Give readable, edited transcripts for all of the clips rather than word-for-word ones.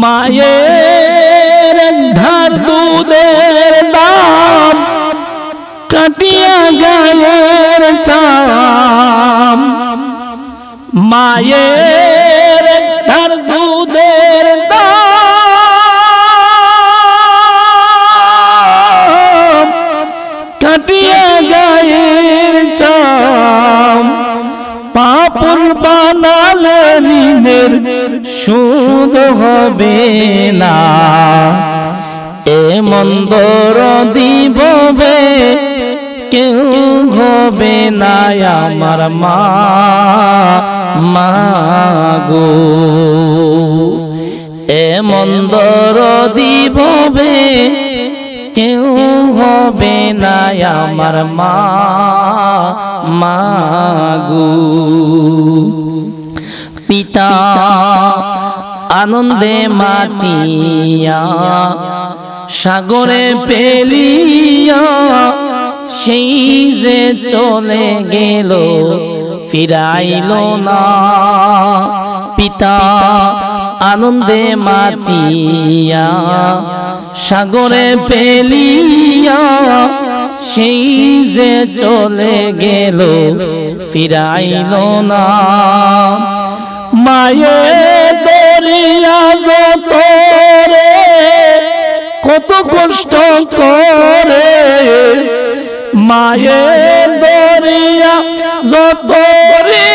মায়ের ধার দুধের দাম কাটিয়া গায়ের চাম। মায়ের ধার দুধের দাম কাটিয়া গায়ের চাম। পাপন বানালে ঋণের সুদ হবে না। এমন দরদি ববে কেউ হবে না আমার মা মাগো। এমন দরদি ববে কেউ হবে না আমার মা মাগো। পিতা আনন্দে মাতিয়া সাগরে পেলিয়া সেই যে চলে গেল ফিরাইল না। পিতা আনন্দে মাতিয়া সাগরে পেলিয়া সেই যে চলে গেল ফিরাইল না। মায়ের দরিয়া যত রে কত কষ্ট করে। মায়ের দরিয়া যত রে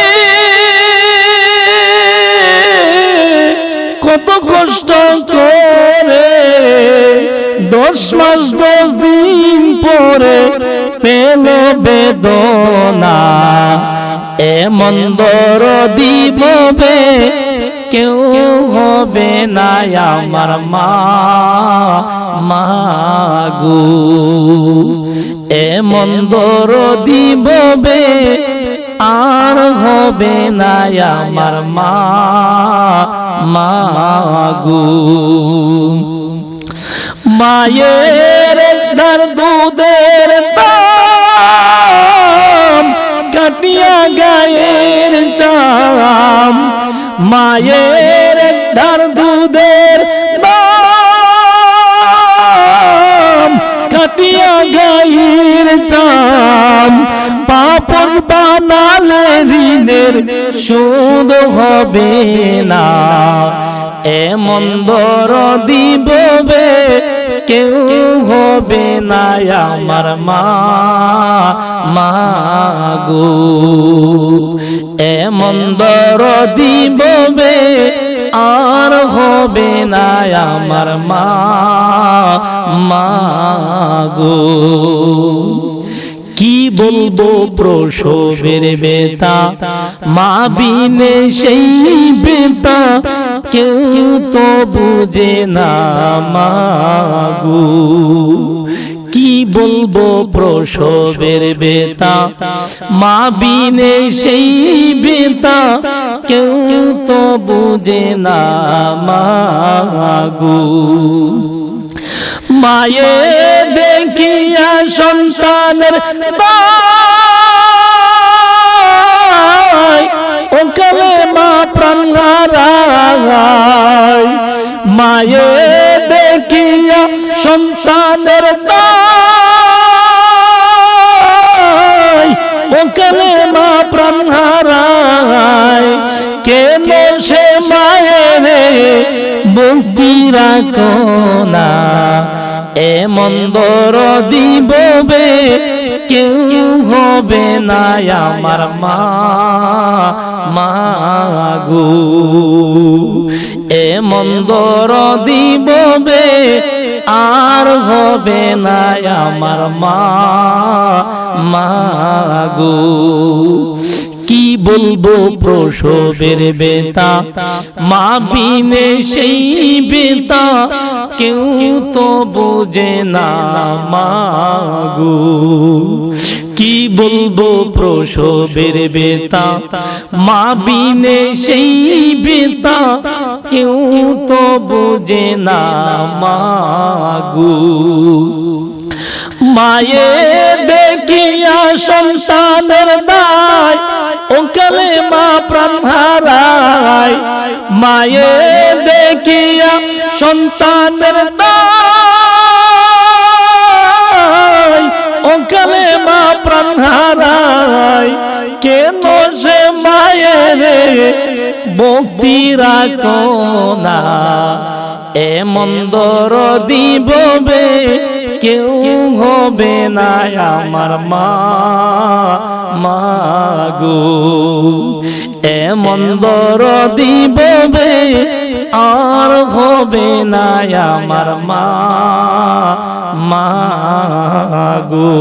কত কষ্ট করে। 10 মাস 10 দিন পরে পেল বেদনা। এমন দরদি ববে কেউ হবে না আমার মা মাগো। এমন দরদি ববে আর হবে না আমার মা মাগো। মায়ের ধার দুধের দাম কাটিয়া গায়ের চাম। মায়ের ধার দুধের দাম কাটিয়া গায়ের চাম। পাপন বানালে ঋণের সুদ হবে না। এমন দরদি ববে কেউ হবে না আমার মা মাগো। এমন দরদি ববে আর হবে না আমার মা মাগো। কি বলবো প্রসবের বেতা মা বিনে সেই বেতা কেউ তো বুঝে না মাগো। কি বলবো প্রসবের বেতা মা বিনে সেই বেতা কেউ তো বুঝে না মাগো। মায়ে দেখিয়া সন্তানের ওখানে মা প্রাণ হারায়। মায়ে দেখিয়া সন্তানের ওখানে মা প্রাণ হারায়। কেন সে মায়ের মুক্তি রাখো না। এমন দরদি ববে কেউ হবে না আমার মা মাগো। এমন দরদি ববে আর হবে না আমার মা মাগো। কি বলবো প্রসবের বেতা মা বিনে সেই বেতা কেউ তো বোঝে না মাগো। কি বলবো প্রসবের বেতা মা বিনে সেই বেতা কেউ তো বোঝে না মাগো। মায়ে দেখিয়া সন্তানের দায় ওখানে মা প্রাণ হারায়। মায়ে দেখিয়া সন্তানের দায় ওখানে মা প্রাণ হারায় কেন সে মায়ের ভক্তি রাখো না এমন দরদি ববে কেউ হবে না আমার মা মাগো এমন দরদি ববে আর হবে না আমার মা মাগো